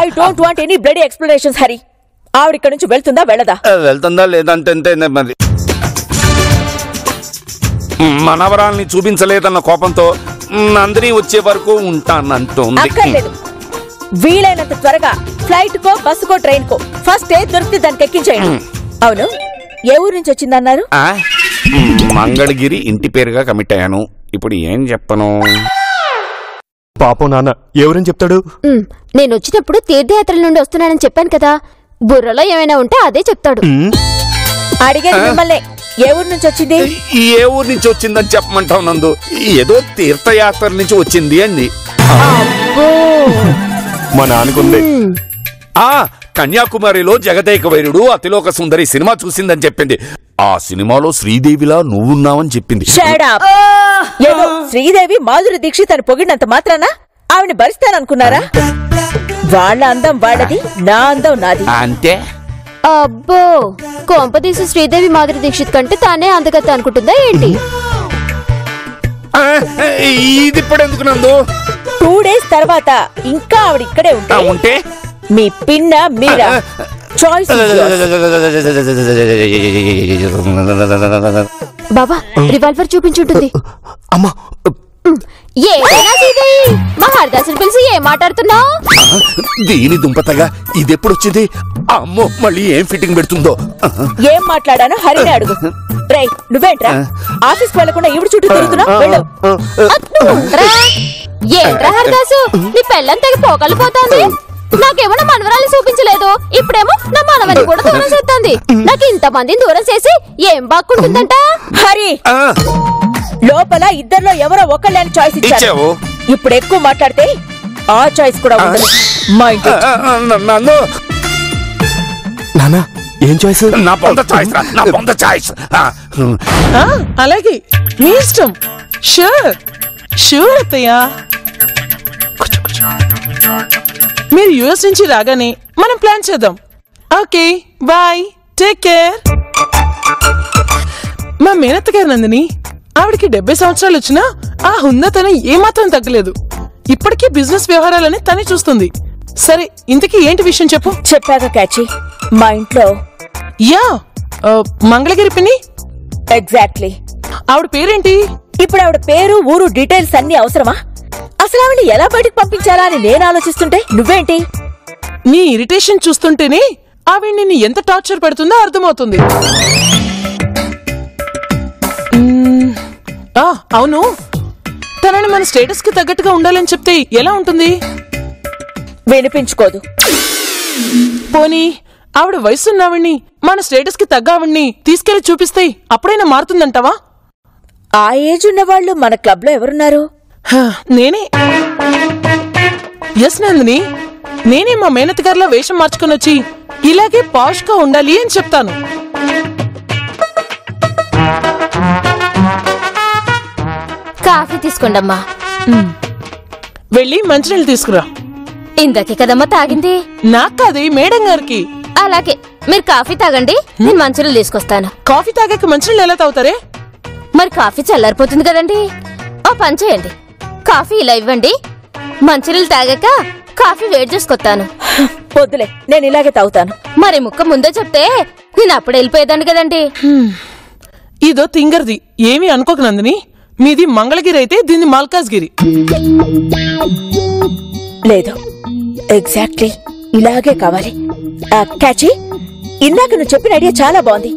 I don't want any bloody explanations Hari. ఆవిడ ఇక్కడ నుంచి వెళ్తుందా వెళ్ళదా? వెళ్తుందా లేదంటే మరి మనవరాల్ని చూపించలేదన్న కోపంతో నందిని వచ్చే వరకు ఉంటానంటుంది. అక్కర్లేదు, వీలైనంత త్వరగా ఫ్లైట్ కో బస్సుకో ట్రైన్ కో ఫస్ట్ ఏ దొరికితే దానికి ఎక్కించేయండి. అవును, ఏ ఊరు నుంచి వచ్చిందన్నారు? మంగళగిరి ఇంటి పేరుగా కమిట్ అయ్యాను. ఇప్పుడు ఏం చెప్పను? పాపం నాన్న ఎవరని చెప్తాడు? నేను వచ్చినప్పుడు తీర్థయాత్రల నుండి వస్తున్నానని చెప్పాను కదా, బుర్రలో ఏమైనా ఉంటే అదే చెప్తాడు. అడిగేది మిమ్మల్ని, ఏ ఊరు నుంచి వచ్చింది? ఏ ఊరు నుంచి వచ్చిందని చెప్పమంటావు నందు? ఏదో తీర్థయాత్ర నుంచి వచ్చింది అంది. మా నాన్నకుంది. కన్యాకుమారిలో జగదేక వైరుడు అతిలోక సుందరి సినిమా చూసిందని చెప్పింది. ఆ సినిమాలో శ్రీదేవిలా నువ్వున్నావని చెప్పింది. ఏదో శ్రీదేవి మాధురి దీక్షిత్ అని పొగిడినంత మాత్రాన ఆవిని భరిస్తాననుకున్నారా? వాళ్ళ అందం వాళ్ళది, నా అందం నాది. అంతే. అబ్బో, కొంపదీసి శ్రీదేవి మాధురి దీక్షిత్ కంటే తానే అందగత్త అనుకుంటుందా ఏంటి? ఇది ఇప్పుడు ఎందుకు నందు? 2 days తర్వాత ఇంకా ఆవిడ ఇక్కడే ఉంటే మీ పిన్న మీరా చాయిస్. బాబా, రివాల్వర్ చూపించుంటుంది. అమ్మా, మహారదాసుని పిలిచి ఏం మాట్లాడుతున్నావు? దీని దుంపతగా ఇదెప్పుడొచ్చింది? అమ్మో, మళ్ళీ ఏం ఫిట్టింగ్ పెడుతుందో. ఏం మాట్లాడానో హరిని అడుగు. రేయ్, నువ్వేంట్రా ఆఫీస్కి వెళ్లకుండా ఈవిడ చుట్టూ తిరుగుతున్నావు? ఏంట్రా హరిదాసు, నీ పెళ్ళం తెగ పోకలు పోతాంది. నాకేమో మనవరాలు చూపించలేదు, ఇప్పుడేమో నా మనవని కూడా దూరం చేస్తుంది. నాకు ఇంతమందిని దూరం చేసి ఏం బాగుంటుందంట? హరి, లోపల ఇద్దర్లో ఎవరో ఒకళ్ళని చాయిస్ ఇచ్చావు. ఇప్పుడు ఎక్కువ మాట్లాడితే ఆ చాయిస్ కూడా ఉండదు. మా ఇంటి నాన్న ఏం చాయిస్? నా పొంద చాయిస్, నా పొంద చాయిస్. అలాగే మీ ఇష్టం. షూర్ షూర్ అత్తయ్యా. మీరు యుఎస్ నుంచి రాగానే మనం ప్లాన్ చేద్దాం. Okay, bye, take care. మా మేనత్త గారు నందిని, ఆవిడికి 70 సంవత్సరాలు వచ్చినా ఆ హుందాతనం ఏమాత్రం తగ్గలేదు. ఇప్పటికీ బిజినెస్ వ్యవహారాలని తనే చూస్తుంది. సరే, ఇంతకీ ఏంటి విషయం చెప్పు. చెప్పాక క్యాచి, మా ఇంట్లో మంగళగిరి పిన్ని. ఎగ్జాక్ట్లీ. ఆవిడ పేరేంటి? ఇప్పుడు ఆవిడ పేరు, ఊరు డీటెయిల్స్ అన్ని అవసరమా? అసలు ఆవిడ ఎలా బయటకు పంపించాలా అని నేను ఆలోచిస్తుంటే నువ్వేంటి? నీ ఇరిటేషన్ చూస్తుంటేనే ఆవిడ నిన్ను ఎంత టార్చర్ పెడుతుందో అర్థమవుతుంది. అవును, తనని మన స్టేటస్ కి తగ్గట్టుగా ఉండాలని చెప్తే ఎలా ఉంటుంది? వినిపించుకోదు. పోనీ ఆవిడ వయసున్నావిడ్ని మన స్టేటస్ కి తగ్గ ఆవిడ్ని తీసుకెళ్లి చూపిస్తే అప్పుడైనా మారుతుందంటావా? ఆ ఏజ్ ఉన్న వాళ్ళు మన క్లబ్ లో ఎవరున్నారు? నేనే. ఎస్ నందిని, నేనే మా మేనత్ గారిలో వేషం మార్చుకుని వచ్చి ఇలాగే పాష్ గా ఉండాలి అని చెప్తాను. కాఫీ తీసుకోండమ్మా. వెళ్ళి మంచినీళ్ళు తీసుకురా. ఇందాకే కదమ్మా తాగింది. నాకు కాదు, మేడం గారికి. అలాగే, మీరు కాఫీ తాగండి, నేను మంచినీళ్ళు తీసుకొస్తాను. కాఫీ తాగాక మంచినీళ్ళు ఎలా తాగుతారే? మరి కాఫీ చల్లారిపోతుంది కదండి. ఓ పని చేయండి, కాఫీ ఇలా ఇవ్వండి, మంచినీళ్ళు తాగాక కాఫీ వేడి చేసుకొస్తాను. వద్దులే, నేను ఇలాగే తాగుతాను. మరి ముక్క ముందే చెప్తే నేను అప్పుడు వెళ్ళిపోయేదాన్ని కదండి. ఇదో తింగర్ది, ఏమీ అనుకోక నందిని. మీది మంగళగిరి అయితే దీన్ని మల్కాజ్గిరి. లేదు, ఎగ్జాక్ట్లీ ఇలాగే కావాలి. క్యాచి, ఇందాక నువ్వు చెప్పిన ఐడియా చాలా బాగుంది,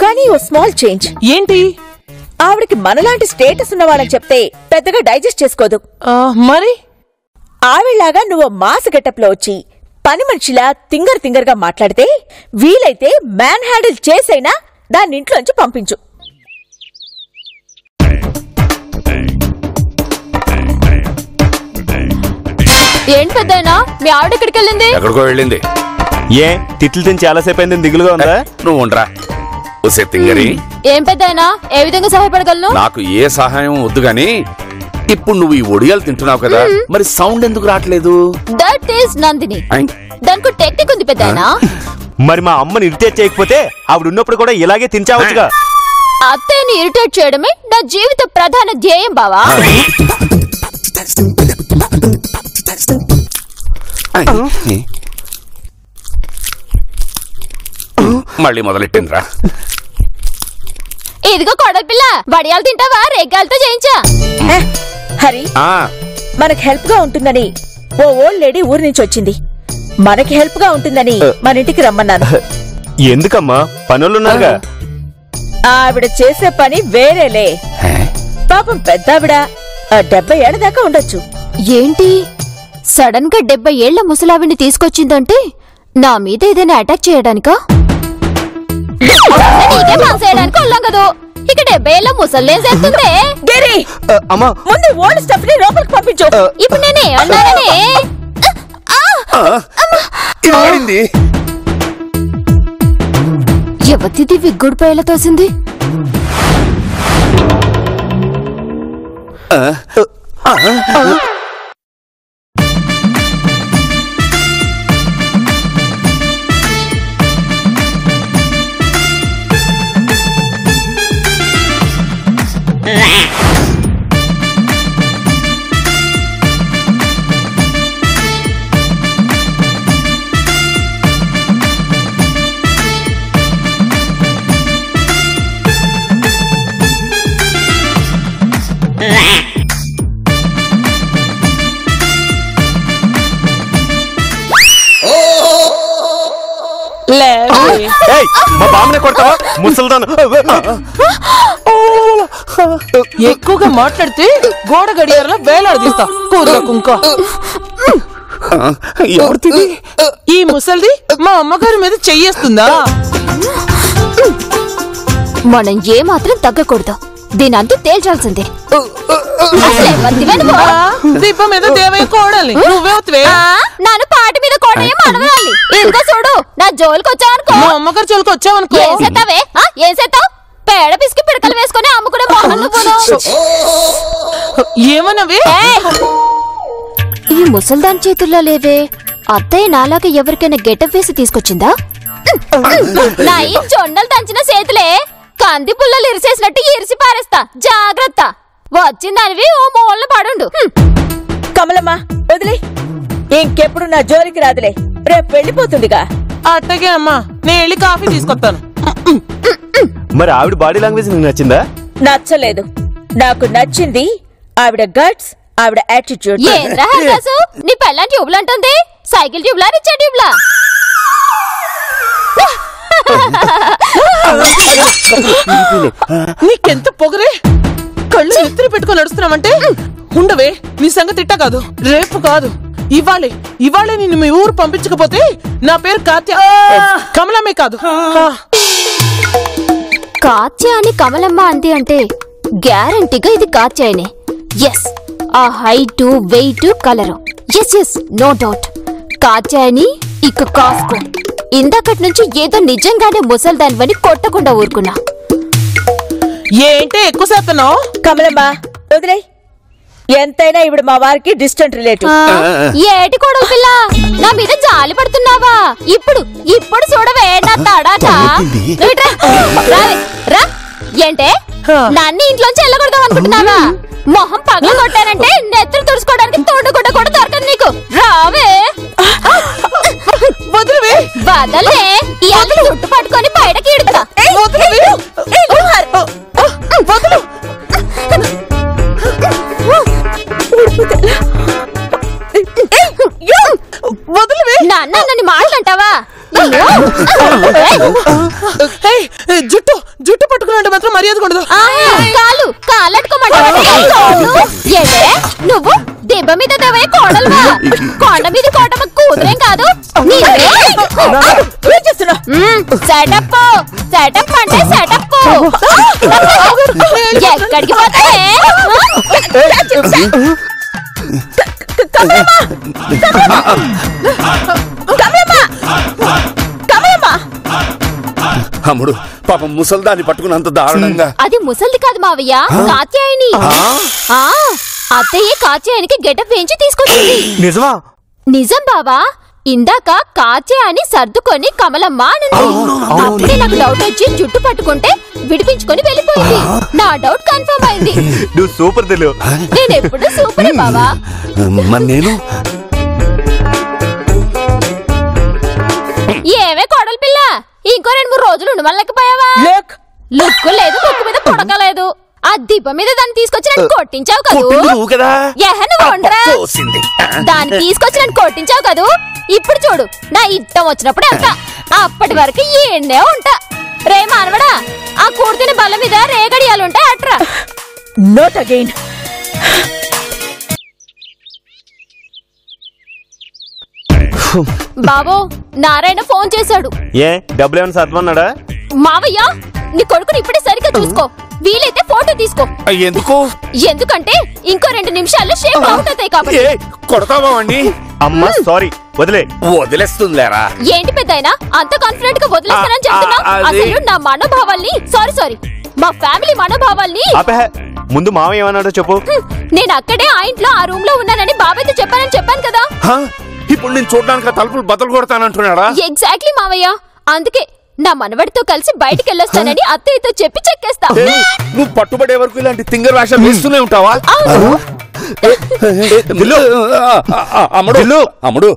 కానీ ఓ స్మాల్ చేంజ్. ఏంటి? ఆవిడకి మనలాంటి స్టేటస్ ఉన్న వాళ్ళని చెప్తే పెద్దగా డైజెస్ట్ చేసుకోదు. మరి ఆవిడలాగా నువ్వు మాస్ గెటప్ లో వచ్చి పని మనిషిలా తింగర్గా మాట్లాడితే వీలైతే మ్యాన్ హ్యాండిల్ చేసైనా దాన్ని ఇంట్లోంచి పంపించు. ఏంటి పెద్దయినా, మీ ఆవిడ ఎక్కడికి వెళ్ళింది? ఎక్కడికో వెళ్ళింది. ఏ తిట్లు తిని చాలాసేపు అయింది, దిగులుగా ఉందా? నువ్వు ఉండరా. తింగరి, ఏం పెద్దయినా, ఏ విధంగా సహాయపడగలను? నాకు ఏ సహాయం వద్దు గాని, ఇప్పుడు నువ్వు ఈ ఒడియాలు తింటున్నావు కదా, మరి సౌండ్ ఎందుకు రావట్లేదు? That is Nandini. దానికి టెక్నిక్ ఉంది పెద్దయినా. మరి మా అమ్మని ఇరిటేట్ చేయకపోతే ఆవిడ ఉన్నప్పుడు కూడా ఇలాగే తినచావచ్చుగా. అత్తయ్యని ఇరిటేట్ చేయడమే నా జీవిత ప్రధాన ధ్యేయం బావా. మళ్ళీ మొదలెట్టిందిరా. ఇదిగో కొడల పిల్ల, వడియాలు తింటావా? రేగాలతో చేయించా. హరి, మనకి హెల్ప్ గా ఉంటుందని ఓ ఓల్డ్ లేడీ ఊరి నుంచి వచ్చింది. మనకి హెల్ప్ గా ఉంటుందని మన ఇంటికి రమ్మన్నాను. ఎందుకమ్మా? పనులున్నారుగా. ఆవిడ చేసే పని వేరేలే. పాపం పెద్దావిడ 70 ఏళ్ల దాకా ఉండొచ్చు. ఏంటి సడన్ గా 70 ఏళ్ల ముసలావిని తీసుకొచ్చిందంటే నా మీద ఏదైనా అటాక్ చేయడానికా? నీకే పనిచేయడానికి వెళ్ళాం కదా, ఇక 70 ఏళ్ల ముసల్లేం చేస్తుంది? గిరి, అమ్మా ముందు ఓల్డ్ స్టఫ్ ని లోపలికి పంపించు. ఇప్పుడు నేనే అన్నానని ఎవతిది విగ్గుడిపోయేలా తోసింది. మా బామ్మనే కొడతావా ముసల్దాను? ఎక్కువగా మాట్లాడితే గోడ గడియారలో వేలాడదీస్తా. కూర కుంక. ఈ ముసల్ది మా అమ్మగారి మీద చెయ్యేస్తుందా? మనం ఏ మాత్రం తగ్గకూడదు, దీనంతా తేల్చాల్సిందే. దీపం మీద దేవయ్య కోడాలి, నువ్వే నన్ను పాటి మీద కోటయ్య మనవరాలి. ఇదిగో చూడు, నా జోలికి వచ్చావనుకో, మా అమ్మగారి జోలికి వచ్చావనుకో. ఏం చేస్తావే? ఏం చేస్తావు? పేడ పిసికి పిడకలు వేసుకుని అమ్ముకునే మోహన్ నువ్వు. ఏమన్నవే? ఈ ముసల్దాన్ చేతుల్లో లేవే. అత్తయ్య నాలాగా ఎవరికైనా గెటప్ వేసి తీసుకొచ్చిందా? నా ఈ చొండలు దంచిన చేతులే కంది పుల్లలు ఇరిసేసినట్టు ఇరిసి పారేస్తా, జాగ్రత్త. వచ్చిందానివి ఓ మూలన పడుండు. కమలమ్మ, వదిలే. ఇంకెప్పుడు నా జోలికి రాదులే. రేపు వెళ్ళిపోతుందిగా. అట్టగే అమ్మా, నేను వెళ్ళి కాఫీ తీసుకొస్తాను. మరి ఆవిడ బాడీ లాంగ్వేజ్ నీకు నచ్చిందా? నచ్చలేదు. నాకు నచ్చింది ఆవిడ గట్స్, ఆవిడ యాటిట్యూడ్. ఏంద్రా హరిదాసు, నీ పెళ్ళాం ట్యూబ్లు అంటుంది? సైకిల్ ట్యూబ్లా, రిచ్చా ట్యూబ్లా? నీకెంత పొగరే? కళ్ళు ఎత్తులు పెట్టుకుని నడుస్తున్నావంటే ఉండవే. నీ సంగతి తిట్ట కాదు, రేపు కాదు, ఇవాళే నిన్ను మీ ఊరు పంపించకపోతే నా పేరు కాత్య, కమలమ్మే కాదు. కాత్య అని కమలమ్మ అంది అంటే గ్యారంటీగా ఇది కాత్యాయనే. ఎస్, ఆ height, weight, colour. Yes, no doubt Katyayani. ఇక కాస్కో. ఇందాకటి నుంచి ఏదో నిజంగానే ముసల్దానివని కొట్టకుండా ఊరుకున్నా. ఏంటే ఎక్కువ చేస్తున్నావు? కమలమ్మ, వదిలే. ఎంతైనా ఇవిడ మా వారికి డిస్టెంట్ రిలేటివ్. ఏటి కొడుకు పిల్ల, నా మీద జాలి పడుతున్నావా? ఇప్పుడు చూడవే నా తడాక. రా. ఏంటే నన్ను ఇంట్లోంచి వెళ్ళకూడదాం అనుకుంటున్నావా? మొహం పగల కొట్టానంటే నెత్తురు తుడుచుకోవడానికి తోడుగుడ్డ కూడా దొరకదు నీకు. రావే. వదిలివే. వదలే. ఈ అల్లు చుట్టు పట్టుకొని బయటకి ఇడుతా. వదిలివే. నన్ను మాటలంటావా? జుట్టు పట్టుకున్నట్టు మాత్రం మర్యాద ఉండదు. కాలట్టుకోమంటావా? నువ్వు దెబ్బ మీద దేవయ్య కోడలువా? కొండ మీద కోటమ్మ కూతురేం కాదు. సెటప్ అంటే సెటప్. ఎక్కడికి పోతావే? అమ్ముడు, పాపం ముసల్దాన్ని పట్టుకున్నంత దారుణంగా. అది ముసల్ది కాదు మావయ్య, కాత్యాయని. అత్తయ్య కాత్యాయనికి గెటప్ వేయించి తీసుకొచ్చింది. నిజమా? నిజం బావా. ఇందాక కాత్యాయని సర్దుకొని కమలమ్మ అనింది. అప్పుడే నాకు డౌట్ వచ్చి జుట్టు పట్టుకుంటే విడిపించుకొని వెళ్ళిపోయింది. నా డౌట్ కన్ఫర్మ్ అయింది. నువ్వు సూపర్ తెలియదు. నేనెప్పుడు సూపరే బావా. మరి నేను ఏమే కోడలు పిల్ల ఇంకో 2-3 రోజులు ఉండమలేకపోయావా? లుక్కు లేదు, ముక్కు మీద పుడకలేదు. ఆ దీపం మీద దాన్ని తీసుకొచ్చి నన్ను కొట్టించావు కదూ. దాన్ని తీసుకొచ్చి నన్ను కొట్టించావు కదూ. ఇప్పుడు చూడు నా ఇట్టం వచ్చినప్పుడు ఎంత. అప్పటి వరకు ఏడే ఉంటా. రే మానవడా, ఆ కూర్తిన బల్ల మీద రేగడియాలుంటాయి అట్రా. Note again. బాబో, నారాయణ ఫోన్ చేశాడు. ఏ డబ్బులు ఏమైనా సత్వన్నాడా? మావయ్య, నీ కొడుకుని ఇప్పుడే సరిగ్గా చూసుకో. వీలైతే ఫోటో తీసుకో. ఎందుకు? ఎందుకంటే ఇంకో 2 నిమిషాల్లో షేప్ అవుట్ అవుతాయి కాబట్టి. కొడతావా అండి? అమ్మా సారీ, వదిలేస్తుందిలేరా. ఏంటి పెద్దాయనా అంత కాన్ఫిడెంట్ గా వదిలేస్తానని చెప్తున్నా? అసలు నా మనోభావాల్ని, సారీ మా ఫ్యామిలీ మనోభావాల్ని. ముందు మావ ఏమన్నాడో చెప్పు. నేను అక్కడే ఆ ఇంట్లో ఆ రూమ్ లో ఉన్నానని బాబాయ్తో చెప్పాను కదా. ఇప్పుడు నేను చూడడానికి తలుపులు బద్దలు కొడతానంటున్నాడా? ఎగ్జాక్ట్లీ మావయ్య. అందుకే నా మనవడితో కలిసి బయటికి వెళ్ళొస్తానని అత్తయ్యతో చెప్పి చెక్కేస్తా. నువ్వు పట్టుబడే వరకు ఇలాంటి తింగర్ వేషాలు వేస్తూనే ఉంటావా? అమ్ముడు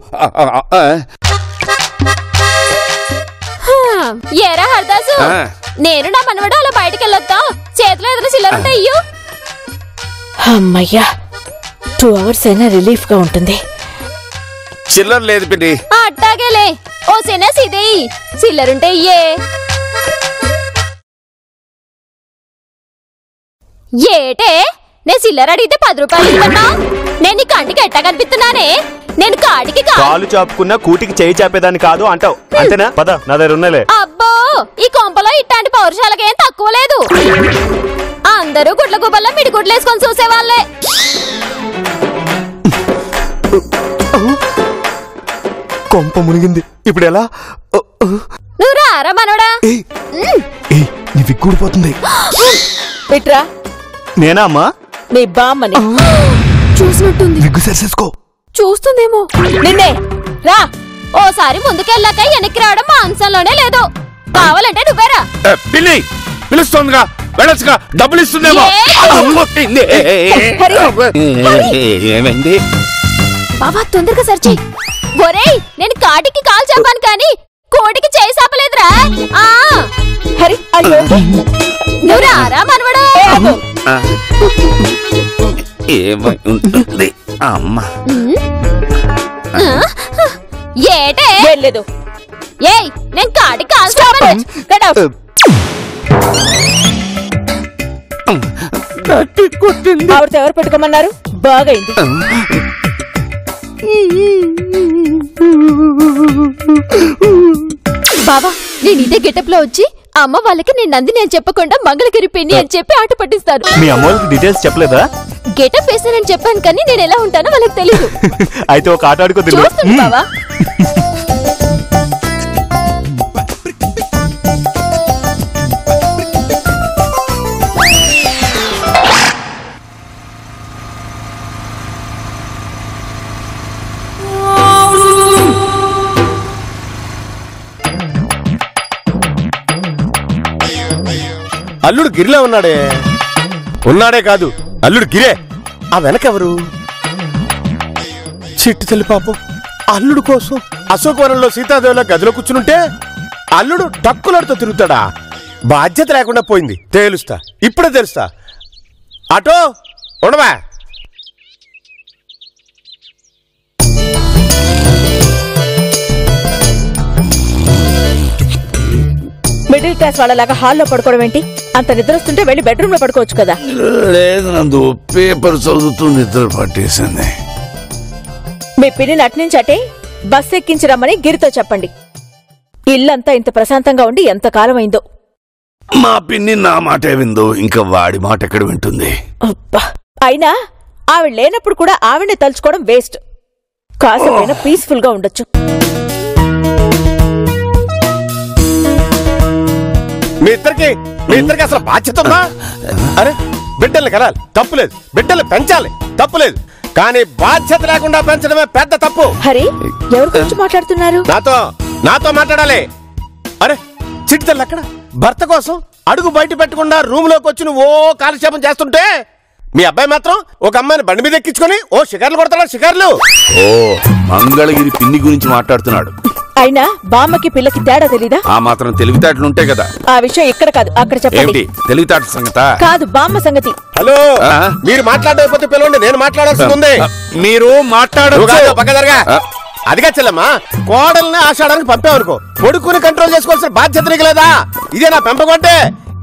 ఏరా హర్దాసు, నేను నా మనవడు అలా బయటికి వెళ్ళొద్దా? చేతిలో ఏదైనా చిల్లరుంటాయి ఇయ్యు. అమ్మయ్యా, 2 hours అయినా రిలీఫ్ గా ఉంటుంది. చిల్లర లేదు పిండి. అట్టాగేలే. ఓ సినస్ ఇదే చిల్లరుంటే ఇయ్యే. ఏటే నేను చిల్లర అడిగితే 10 రూపాయలు ఇవ్వన్నా? నేను నీ కంటికి ఎట్టా కనిపిస్తున్నానే? నేను కాడికి కాలు చాపుకున్నా కూటికి చేయి చాపేదాన్ని కాదు అంటావు అంతేనా? పద, నా దగ్గర ఉన్నలే. అబ్బో, ఈ కొంపలో ఇట్లాంటి పౌరుషాలకేం తక్కువ లేదు. అందరూ గుడ్ల గుబల్లో మిడి గుడ్లేసుకొని చూసేవాళ్లే. కొంప మునిగింది. ఇప్పుడు ఎలా? నువ్వు రారా మనోడా. నీ విగ్గుడిపోతుంది. ఇట్రా. నేనా అమ్మా? మీ బామ్మని. చూసినట్టుంది. విగ్గు సరిసేసుకో. చూస్తుందేమో. నిన్నే రా. ఓసారి ముందుకెళ్ళాక వెనక్కి రావడం మా అంశంలోనే లేదు. కావాలంటే నువ్వేరా. పిల్లి పిలుస్తోందిగా, వెళ్ళొచ్చుగా. డబ్బులు ఇస్తుందేమో. ఏమైంది బాబా, తొందరగా సర్చి. ఒరేయ్, నేను కాటికి కాలు చెప్పాను కానీ కోటికి చేయి సాపలేదురా. హరి, అయ్యో నువ్వు రారా మనవడా. ఏమై ఉంటుంది అమ్మ? ఏటే లేదు. ఏయ్, నేను కాటికి కాలు చెప్పాను. ఆవిడతో ఎవరు పెట్టుకోమన్నారు? బాగైంది. బాబా, నేను ఇదే గెటప్ లో వచ్చి అమ్మ వాళ్ళకి నేను నందిని అని చెప్పకుండా మంగళగిరి పిన్ని అని చెప్పి ఆట పట్టిస్తాను. మీ అమ్మ వాళ్ళకి డీటెయిల్స్ చెప్పలేదా? గెటప్ వేసానని చెప్పాను కానీ నేను ఎలా ఉంటానో వాళ్ళకి తెలియదు. అయితే ఒక ఆట ఆడుకో. చూస్తుంది బావా. అల్లుడు గిరిలో ఉన్నాడే కాదు, అల్లుడు గిరే. ఆ వెనకెవరు? చిట్టి తల్లి పాపం. అల్లుడు కోసం అశోకవనంలో సీతాదేవిలో గదిలో కూర్చునుంటే అల్లుడు టక్కులతో తిరుగుతాడా? బాధ్యత లేకుండా పోయింది. తేలుస్తా, ఇప్పుడే తెలుస్తా. ఆటో ఉండవా? మిడిల్ క్లాస్ వాళ్ళలాగా హాల్లో పడుకోవడం ఏంటి? అంత నిద్ర వస్తుంటే వెళ్ళి బెడ్రూమ్ లో పడుకోవచ్చు కదా. లేదు నందు, పేపర్ చదువుతూ నిద్ర పట్టేసింది. మీ పిల్లిని అట్నుంచి అటే బస్ ఎక్కించి రమ్మని గిరితో చెప్పండి. ఇల్లంతా ఇంత ప్రశాంతంగా ఉండి ఎంత కాలం అయిందో. మా పిన్ని నా మాట విందో, ఇంకా వాడి మాట ఎక్కడ వింటుంది? అయినా ఆవిడ లేనప్పుడు కూడా ఆవిడ్ని తలుచుకోవడం వేస్ట్. కాసేపైనా పీస్ఫుల్ గా ఉండొచ్చు. మీ ఇద్దరికి అసలు బాధ్యత ఉందా? అరే, బిడ్డల్ని కనాలి, తప్పులేదు. బిడ్డల్ని పెంచాలి, తప్పులేదు. కానీ బాధ్యత లేకుండా పెంచడమే పెద్ద తప్పు. హరి, ఎవరి గురించి మాట్లాడుతున్నారు? నాతో మాట్లాడాలి. అరే, చిట్టితల్లి అక్కడ భర్త కోసం అడుగు బయట పెట్టకుండా రూమ్ లోకి వచ్చి నువ్వు కాలక్షేపం చేస్తుంటే మీ అబ్బాయి మాత్రం ఒక అమ్మాయిని బండి మీద ఎక్కించుకొని ఓ షికార్లు కొడతాడా షికార్లు. ఓ మంగళగిరి పిన్ని గురించి మాట్లాడుతున్నాడు. అయినా బామ్మకి పిల్లకి తేడా తెలీదా? ఆ మాత్రం తెలివితేటలు ఉంటాయి కదా. ఆ విషయం ఇక్కడ కాదు అక్కడ చెప్పండి. ఏమిటి తెలివితేటల సంగత? కాదు బామ్మ సంగతి. హలో ఆ? మీరు మాట్లాడకపోతే పిలవండి, నేను మాట్లాడాల్సి ఉంది. మీరు మాట్లాడొచ్చు. పక్క జరగా. అదిగా చెల్లమ్మా, కోడల్ని ఆషాడానికి పంపామనుకో, కొడుకుని కంట్రోల్ చేసుకోవాల్సిన బాధ్యత నీకు లేదా? ఇదే నా పెంపకంటే,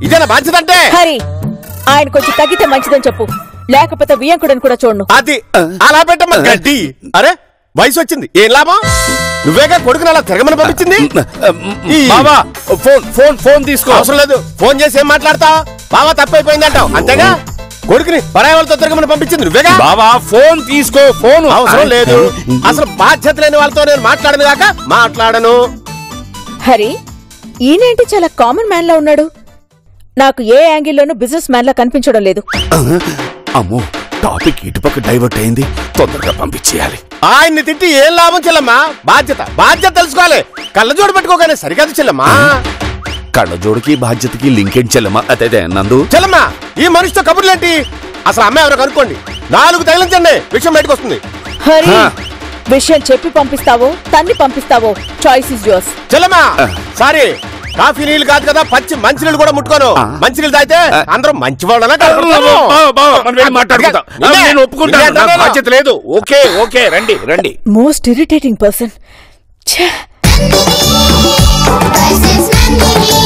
ఇదే నా బాధ్యత అంటే. హరి ఆయన కొంచెం తగ్గితే మంచిదని చెప్పు, లేకపోతే వియంకుడని కూడా చూడను. అది అలా పెట్టమ్మా గడ్డి. అరే వయసు వచ్చింది, ఏం లాభం? నువ్వేగా కొడుకుని అలా తిరగమని పంపించింది. బాబా ఫోన్ తీసుకో. అవసరం లేదు, ఫోన్ చేసి ఏం మాట్లాడతావు? బావా తప్పైపోయింది అంటావు అంతేగా. కొడుకుని పరాయి వాళ్ళతో తిరగమని పంపించింది నువ్వేగా. బాబా ఫోన్ తీసుకో. ఫోన్ అవసరం లేదు, అసలు బాధ్యత లేని వాళ్ళతో నేను మాట్లాడను కాక మాట్లాడను. హరి ఈయనేంటి చాలా కామన్ మ్యాన్ లా ఉన్నాడు, నాకు ఏ యాంగిల్లోనూ బిజినెస్ మ్యాన్ లా కనిపించడం లేదు. అమ్మో టాపిక్ ఇటుపక్క డైవర్ట్ అయింది, తొందరగా పంపించేయాలి. ఆయన్ని తిట్టి ఏం లాభం చెల్లమ్మా? బాధ్యత తెలుసుకోవాలి. కళ్ళజోడు పెట్టుకోగానే సరికాదు చెల్లమ్మా. కళ్ళజోడికి బాధ్యతకి లింకేజ్ చెల్లమ్మా. అదే నందు చెల్లమ్మా, ఈ మనిషితో కబుర్లేంటి? అసలు అమ్మాయి ఎవరో కనుక్కోండి, 4 తగిలించండి, విషయం బయటకు వస్తుంది. హరి విషయం చెప్పి పంపిస్తావో తన్ని పంపిస్తావో చాయిస్ ఇస్ యోర్స్. చెల్లమ్మా సారీ, కాఫీ నీళ్ళు కాదు కదా, పచ్చి మంచినీళ్ళు కూడా ముట్టుకోను. మంచినీళ్ళు తాగితే అందరూ మంచి వాళ్ళ బాధ్యత లేదు. ఓకే రండి. Most irritating person. This is Nandini.